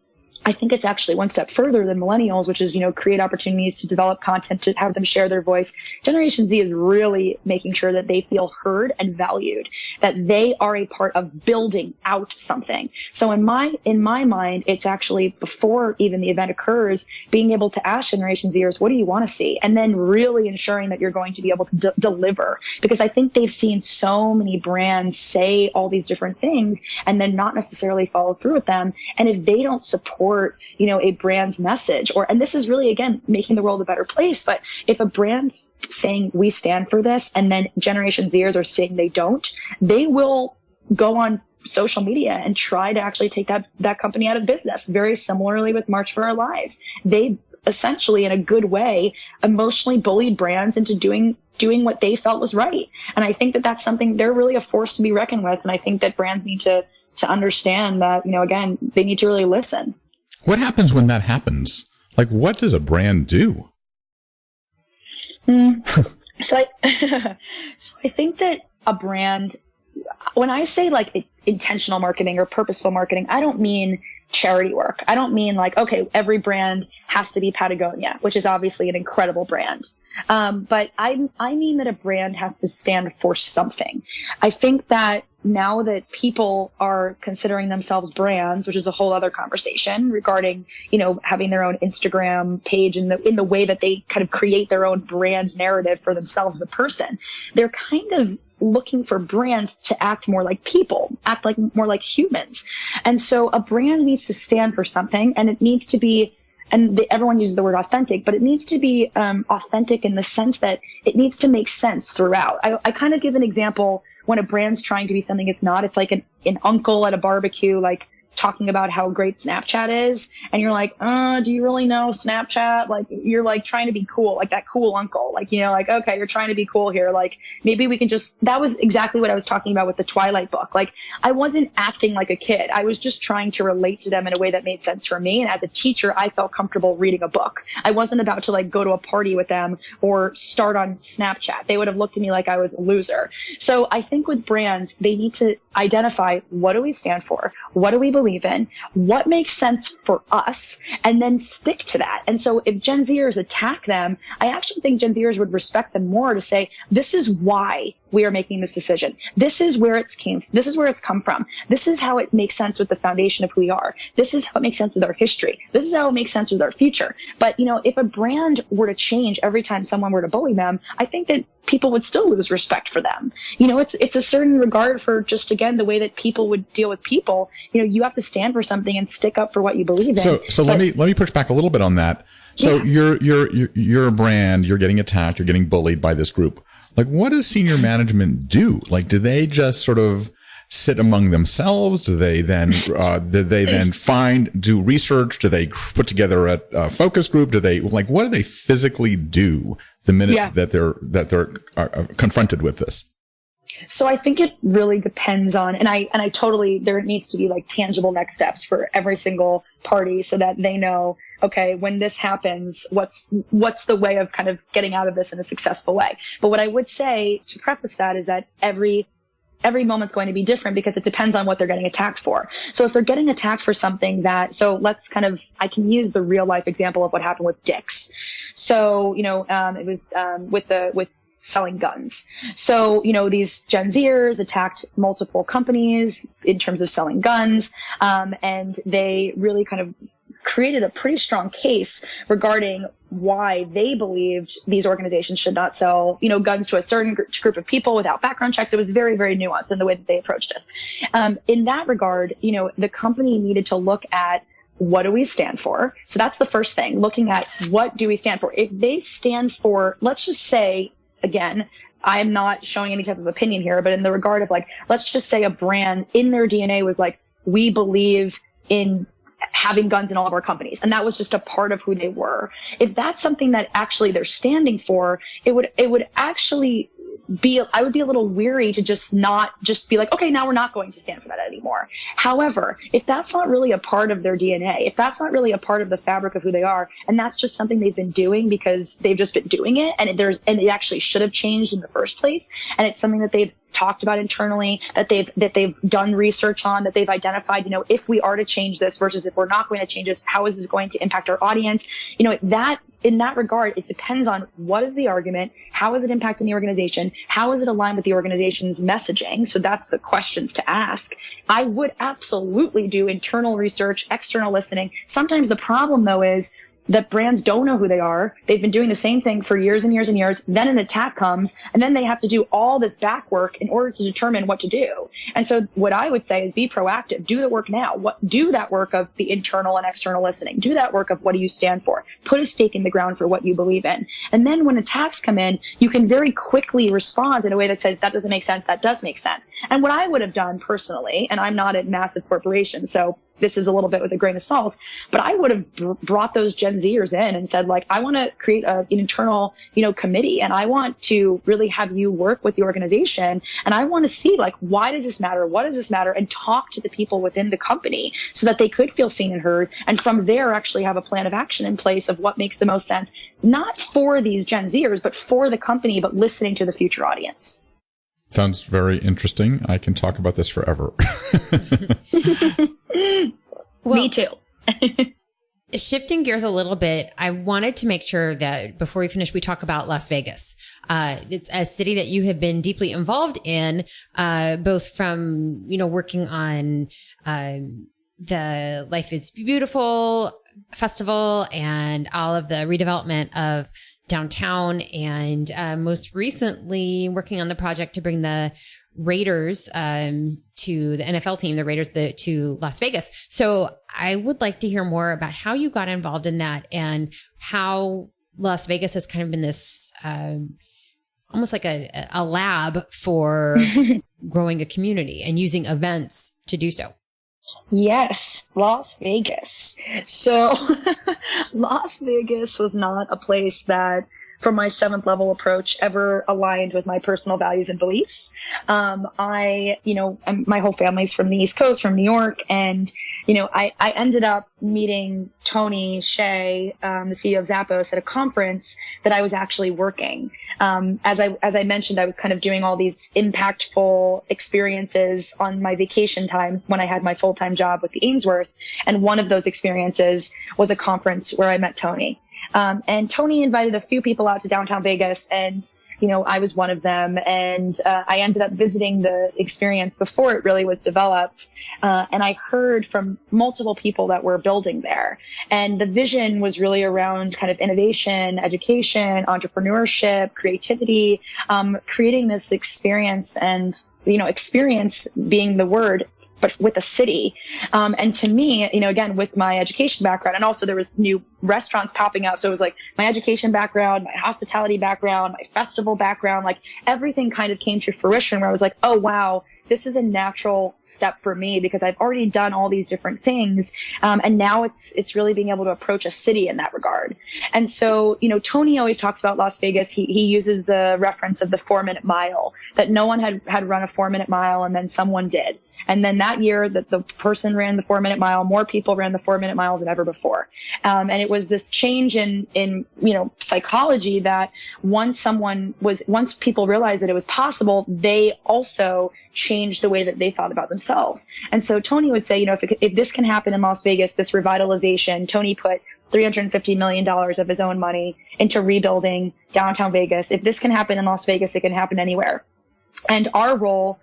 I think it's actually one step further than millennials, which is, create opportunities to develop content, to have them share their voice. Generation Z is really making sure that they feel heard and valued, that they are a part of building out something. So in my mind, it's actually before even the event occurs, being able to ask Generation Zers, what do you want to see? And then really ensuring that you're going to be able to deliver, because I think they've seen so many brands say all these different things and then not necessarily follow through with them. And if they don't support a brand's message, and this is really, again, making the world a better place. But if a brand's saying we stand for this and then Generation Zers are saying they don't, they will go on social media and try to actually take that company out of business. Very similarly with March for Our Lives. They essentially, in a good way, emotionally bullied brands into doing what they felt was right. And I think that that's something they're really a force to be reckoned with. And I think that brands need to understand that, again, they need to really listen. What happens when that happens? Like, what does a brand do? So I think that a brand, when I say like intentional marketing or purposeful marketing, I don't mean charity work. I don't mean like, okay, every brand has to be Patagonia, which is obviously an incredible brand. But I mean that a brand has to stand for something. I think that now that people are considering themselves brands, which is a whole other conversation regarding, having their own Instagram page in the way that they kind of create their own brand narrative for themselves as a person, they're kind of looking for brands to act more like people, act like more like humans. And so a brand needs to stand for something, and it needs to be, everyone uses the word authentic, but it needs to be authentic in the sense that it needs to make sense throughout. I kind of give an example when a brand's trying to be something it's not. It's like an uncle at a barbecue, like talking about how great Snapchat is. And you're like, do you really know Snapchat? Like, you're like trying to be cool, like that cool uncle. Like, like, okay, you're trying to be cool here. Like, maybe we can that was exactly what I was talking about with the Twilight book. Like, I wasn't acting like a kid. I was just trying to relate to them in a way that made sense for me. And as a teacher, I felt comfortable reading a book. I wasn't about to like go to a party with them or start on Snapchat. They would have looked at me like I was a loser. So I think with brands, they need to identify, what do we stand for? What do we believe in? What makes sense for us? And then stick to that. And so if Gen Zers attack them, I actually think Gen Zers would respect them more to say, this is why we are making this decision. This is where it's come from. This is how it makes sense with the foundation of who we are. This is how it makes sense with our history. This is how it makes sense with our future. But, if a brand were to change every time someone were to bully them, I think that people would still lose respect for them. It's a certain regard for just, again, the way that people would deal with people. You have to stand for something and stick up for what you believe in. So let me push back a little bit on that. So yeah. You're a brand, you're getting attacked, you're getting bullied by this group. Like, what does senior management do? Like, do they just sort of sit among themselves? Do they then do research? Do they put together a focus group? Do they what do they physically do the minute that they're confronted with this? So I think it really depends on, and I totally, there needs to be like tangible next steps for every single party so that they know, okay, when this happens, what's the way of kind of getting out of this in a successful way. But what I would say to preface that is that every moment's going to be different because it depends on what they're getting attacked for. So if they're getting attacked for something I can use the real life example of what happened with Dick's. So, it was, with selling guns. So, these Gen Zers attacked multiple companies in terms of selling guns. And they really kind of created a pretty strong case regarding why they believed these organizations should not sell, guns to a certain group of people without background checks. It was very, very nuanced in the way that they approached us. In that regard, the company needed to look at, what do we stand for? So that's the first thing, looking at what do we stand for? If they stand for, let's just say, again, I'm not showing any type of opinion here, but in the regard of let's just say a brand in their DNA was we believe in having guns in all of our companies. And that was just a part of who they were. If that's something that actually they're standing for, it would actually I would be a little weary to just be like, okay, now we're not going to stand for that anymore. However, if that's not really a part of their DNA, if that's not really a part of the fabric of who they are, and that's just something they've been doing because they've just been doing it, and it actually should have changed in the first place, and it's something that they've talked about internally, that they've done research on, that they've identified, if we are to change this versus if we're not going to change this, how is this going to impact our audience? In that regard, it depends on what is the argument, how is it impacting the organization, how is it aligned with the organization's messaging? So that's the questions to ask. I would absolutely do internal research, external listening. Sometimes the problem, though, is that brands don't know who they are. They've been doing the same thing for years and years and years. Then an attack comes, and then they have to do all this back work in order to determine what to do. And so what I would say is be proactive. Do the work now. Do that work of the internal and external listening. Do that work of what do you stand for. Put a stake in the ground for what you believe in. And then when attacks come in, you can very quickly respond in a way that says, that doesn't make sense. That does make sense. And what I would have done personally, and I'm not a massive corporation, so this is a little bit with a grain of salt, but I would have brought those Gen Zers in and said, I want to create an internal, committee, and I want to really have you work with the organization, and I want to see, why does this matter? What does this matter? And talk to the people within the company so that they could feel seen and heard, and from there actually have a plan of action in place of what makes the most sense, not for these Gen Zers, but for the company, but listening to the future audience. Sounds very interesting. I can talk about this forever. Well, me too. Shifting gears a little bit, I wanted to make sure that before we finish, we talk about Las Vegas. It's a city that you have been deeply involved in, both from, working on the Life is Beautiful festival and all of the redevelopment of downtown, and most recently working on the project to bring the Raiders to the NFL team, the Raiders, to Las Vegas. So I would like to hear more about how you got involved in that and how Las Vegas has kind of been this almost like a lab for growing a community and using events to do so. Yes, Las Vegas. So Las Vegas was not a place that, from my 7th level approach, ever aligned with my personal values and beliefs. My whole family's from the East Coast, from New York. And, I ended up meeting Tony Hsieh, the CEO of Zappos, at a conference that I was actually working. As I mentioned, I was kind of doing all these impactful experiences on my vacation time when I had my full-time job with the Ainsworth. And one of those experiences was a conference where I met Tony. And Tony invited a few people out to downtown Vegas, and, I was one of them. And I ended up visiting the experience before it really was developed. And I heard from multiple people that were building there. And the vision was really around kind of innovation, education, entrepreneurship, creativity, creating this experience, and, experience being the word, but with a city. And to me, again, with my education background, and also there was new restaurants popping up. So it was my education background, my hospitality background, my festival background, everything kind of came to fruition where I was like, oh, wow, this is a natural step for me because I've already done all these different things. And now it's really being able to approach a city in that regard. And so, Tony always talks about Las Vegas. He uses the reference of the 4-minute mile, that no one had run a 4-minute mile and then someone did. And then that year that the person ran the 4-minute mile, more people ran the 4-minute mile than ever before. And it was this change in psychology that once people realized that it was possible, they also changed the way that they thought about themselves. And so Tony would say, if this can happen in Las Vegas, this revitalization, Tony put $350 million of his own money into rebuilding downtown Vegas. If this can happen in Las Vegas, it can happen anywhere. And our role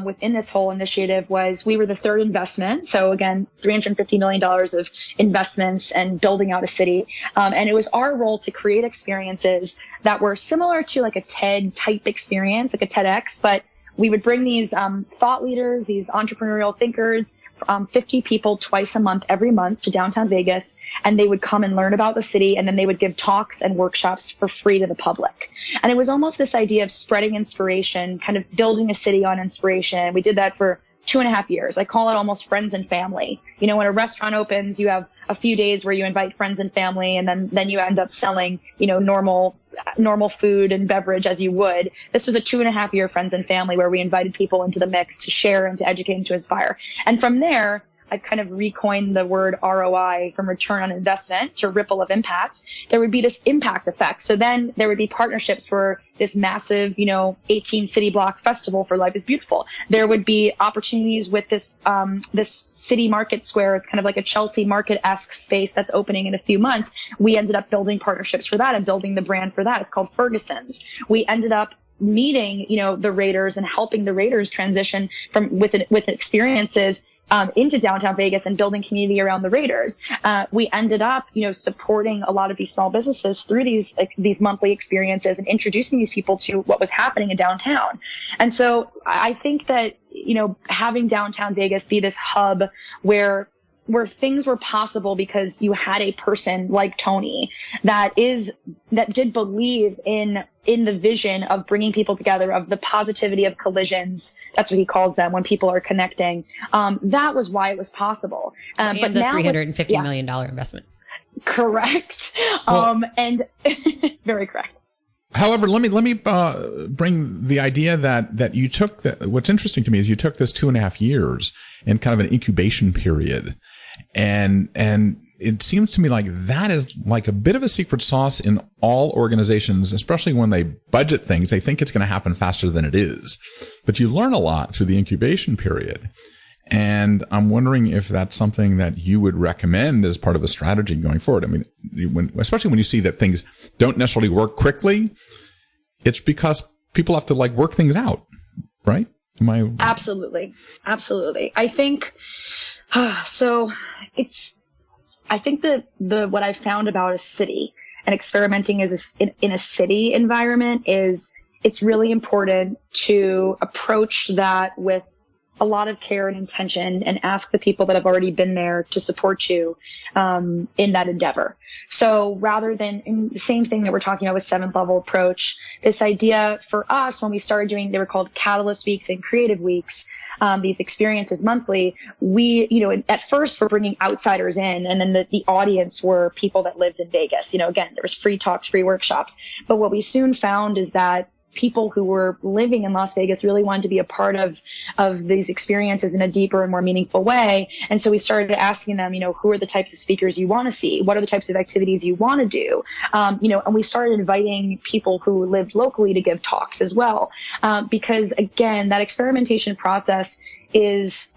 within this whole initiative was we were the third investment. So again, $350 million of investments and building out a city. And it was our role to create experiences that were similar to like a TED type experience, like a TEDx, but we would bring these thought leaders, these entrepreneurial thinkers, 50 people twice a month, every month to downtown Vegas, and they would come and learn about the city, and then they would give talks and workshops for free to the public. And it was almost this idea of spreading inspiration, kind of building a city on inspiration. We did that for 2.5 years. I call it almost friends and family. When a restaurant opens, you have a few days where you invite friends and family, and then you end up selling, normal food and beverage as you would. This was a 2.5 year friends and family where we invited people into the mix to share and to educate and to inspire. And from there, I've kind of recoined the word ROI, from return on investment to ripple of impact. There would be this impact effect. So then there would be partnerships for this massive, 18 city block festival for Life is Beautiful. There would be opportunities with this city market square. It's kind of like a Chelsea market-esque space that's opening in a few months. We ended up building partnerships for that and building the brand for that. It's called Ferguson's. We ended up meeting, the Raiders and helping the Raiders transition with experiences into downtown Vegas and building community around the Raiders. We ended up, supporting a lot of these small businesses through these monthly experiences and introducing these people to what was happening in downtown. And so I think that, having downtown Vegas be this hub where things were possible because you had a person like Tony that did believe in the vision of bringing people together, of the positivity of collisions. That's what he calls them, when people are connecting. That was why it was possible. And but the now $350 million investment. Correct. And very correct. However, let me bring the idea that you took what's interesting to me is you took this 2.5 years in kind of an incubation period. And it seems to me like that is like a bit of a secret sauce in all organizations, especially when they budget things. They think it's going to happen faster than it is. But you learn a lot through the incubation period. And I'm wondering if that's something that you would recommend as part of a strategy going forward. I mean, especially when you see that things don't necessarily work quickly, it's because people have to work things out, right? Absolutely. I think, I think that what I've found about a city and experimenting in a city environment is it's really important to approach that with a lot of care and intention and ask the people that have already been there to support you in that endeavor. So rather than in the same thing that we're talking about with 7th level approach, this idea for us when we started doing, they were called Catalyst Weeks and Creative Weeks, these experiences monthly, we, at first we're bringing outsiders in, and then the audience were people that lived in Vegas. Again, there was free talks, free workshops. But what we soon found is that people who were living in Las Vegas really wanted to be a part of these experiences in a deeper and more meaningful way. And so we started asking them, who are the types of speakers you want to see? What are the types of activities you want to do? And we started inviting people who lived locally to give talks as well. Because again, that experimentation process is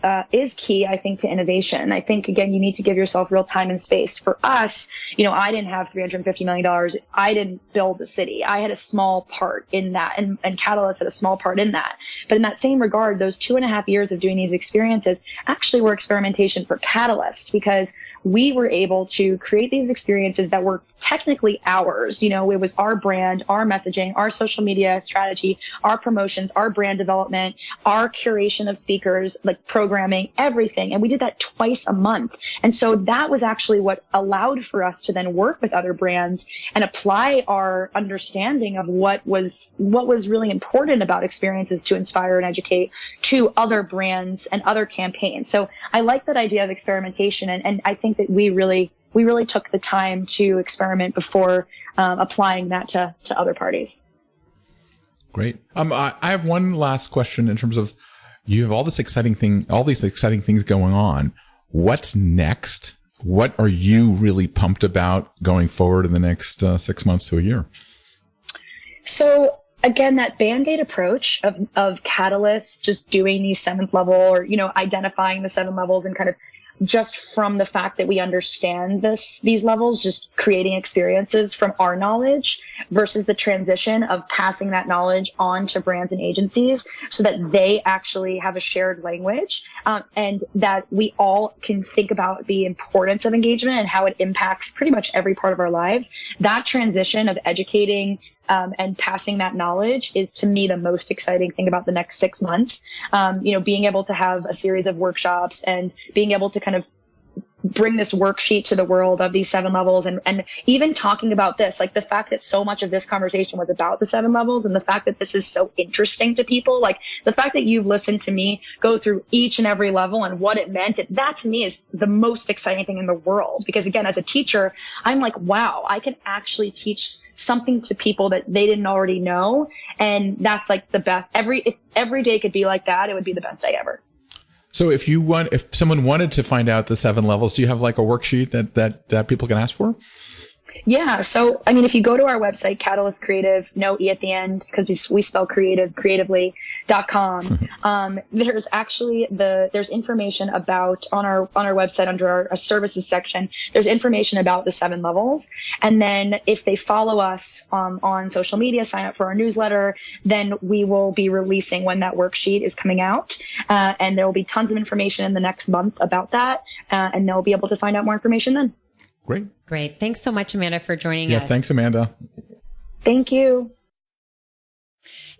key, I think, to innovation. I think, again, you need to give yourself real time and space. For us, I didn't have $350 million. I didn't build the city. I had a small part in that, and Catalyst had a small part in that. But in that same regard, those 2.5 years of doing these experiences actually were experimentation for Catalyst, because we were able to create these experiences that were technically ours. You know, it was our brand, our messaging, our social media strategy, our promotions, our brand development, our curation of speakers, like programming, everything. And we did that twice a month. And so that was actually what allowed for us to then work with other brands and apply our understanding of what was really important about experiences to inspire and educate to other brands and other campaigns. So I like that idea of experimentation. And I think that we really took the time to experiment before applying that to other parties. Great. I have one last question in terms of, you have all these exciting things going on. What's next? What are you really pumped about going forward in the next 6 months to a year? So again, that Band-Aid approach of Catalyst, just doing these 7th level, or, you know, identifying the 7 levels and kind of just from the fact that we understand these levels, just creating experiences from our knowledge versus the transition of passing that knowledge on to brands and agencies so that they actually have a shared language, and that we all can think about the importance of engagement and how it impacts pretty much every part of our lives. That transition of educating and passing that knowledge is, to me, the most exciting thing about the next 6 months. You know, being able to have a series of workshops and being able to kind of bring this worksheet to the world of these 7 levels, and even talking about this, like the fact that so much of this conversation was about the 7 levels, and the fact that this is so interesting to people, like the fact that you've listened to me go through each and every level and what it meant, that to me is the most exciting thing in the world. Because again, as a teacher, I'm like, wow, I can actually teach something to people that they didn't already know. And that's like the best. If every day could be like that, it would be the best day ever. So if someone wanted to find out the 7 levels, do you have like a worksheet that people can ask for? Yeah. So, I mean, if you go to our website, CatalystCreativ, no E at the end, because we spell creative, creatively.com. There's actually there's information about on our website under our services section, there's information about the 7 levels. And then if they follow us, on social media, sign up for our newsletter, then we will be releasing when that worksheet is coming out. And there will be tons of information in the next month about that. And they'll be able to find out more information then. Great. Thanks so much, Amanda, for joining us. Yeah, thanks, Amanda. Thank you.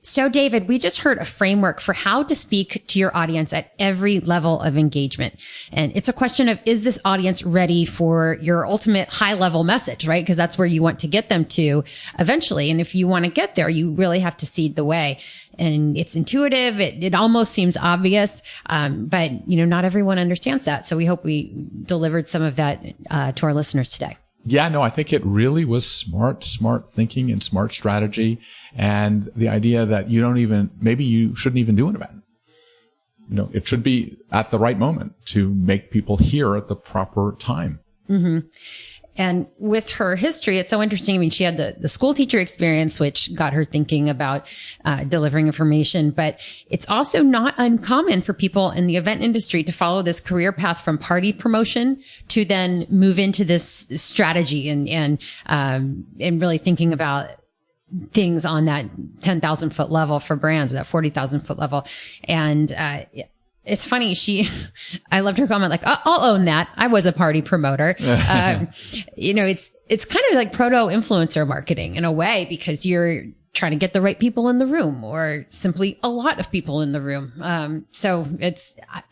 So, David, we just heard a framework for how to speak to your audience at every level of engagement. And it's a question of, is this audience ready for your ultimate high level message, right? Because that's where you want to get them to eventually. And if you want to get there, you really have to seed the way. And it's intuitive. It almost seems obvious. But you know, not everyone understands that. So we hope we delivered some of that, to our listeners today. Yeah, no, I think it really was smart thinking and smart strategy. And the idea that maybe you shouldn't even do an event. You know, it should be at the right moment to make people hear at the proper time. Mm-hmm. And with her history, it's so interesting. I mean, she had the school teacher experience, which got her thinking about delivering information. But it's also not uncommon for people in the event industry to follow this career path from party promotion to then move into this strategy and really thinking about things on that 10,000 foot level for brands, or that 40,000 foot level. And it's funny. I loved her comment, like, I'll own that. I was a party promoter. You know, it's kind of like proto-influencer marketing in a way, because you're trying to get the right people in the room, or simply a lot of people in the room. So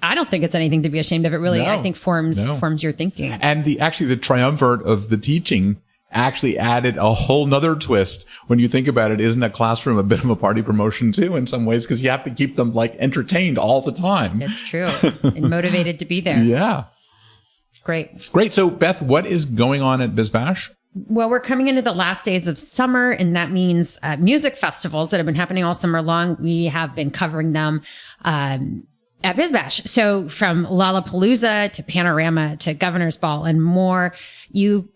I don't think it's anything to be ashamed of. It really, I think forms your thinking. And the triumvirate of the teaching actually added a whole nother twist. When you think about it, isn't a classroom a bit of a party promotion too, in some ways? Because you have to keep them like entertained all the time. It's true. And motivated to be there. Yeah. Great. So Beth, what is going on at BizBash? Well, we're coming into the last days of summer, and that means music festivals that have been happening all summer long. We have been covering them at BizBash. So from Lollapalooza to Panorama to Governor's Ball and more, you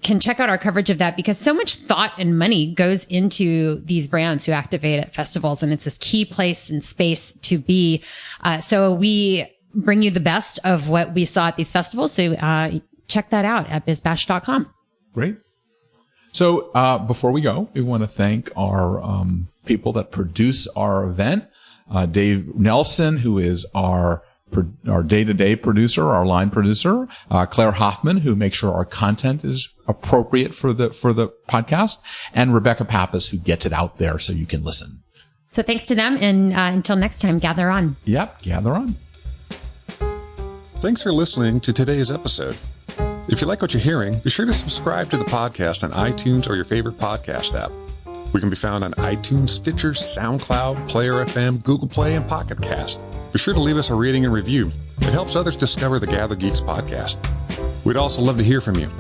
can check out our coverage of that, because so much thought and money goes into these brands who activate at festivals, and it's this key place and space to be. So we bring you the best of what we saw at these festivals. So check that out at bizbash.com. Great. So before we go, we want to thank our people that produce our event. Dave Nelson, who is our our day-to-day producer, our line producer, Claire Hoffman, who makes sure our content is appropriate for the podcast, and Rebecca Pappas, who gets it out there so you can listen. So thanks to them, and until next time, gather on. Yep, gather on. Thanks for listening to today's episode. If you like what you're hearing, be sure to subscribe to the podcast on iTunes or your favorite podcast app. We can be found on iTunes, Stitcher, SoundCloud, Player FM, Google Play, and Pocket Cast. Be sure to leave us a rating and review. It helps others discover the GatherGeeks podcast. We'd also love to hear from you.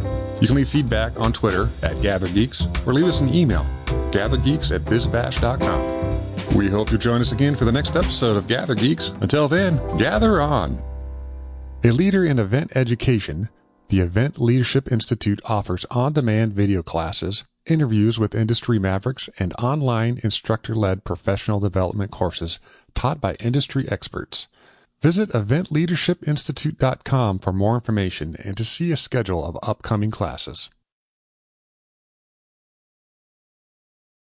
You can leave feedback on Twitter at GatherGeeks or leave us an email, gathergeeks@bizbash.com. We hope you'll join us again for the next episode of GatherGeeks. Until then, gather on. A leader in event education, the Event Leadership Institute offers on-demand video classes, interviews with industry mavericks, and online instructor-led professional development courses taught by industry experts. Visit eventleadershipinstitute.com for more information and to see a schedule of upcoming classes.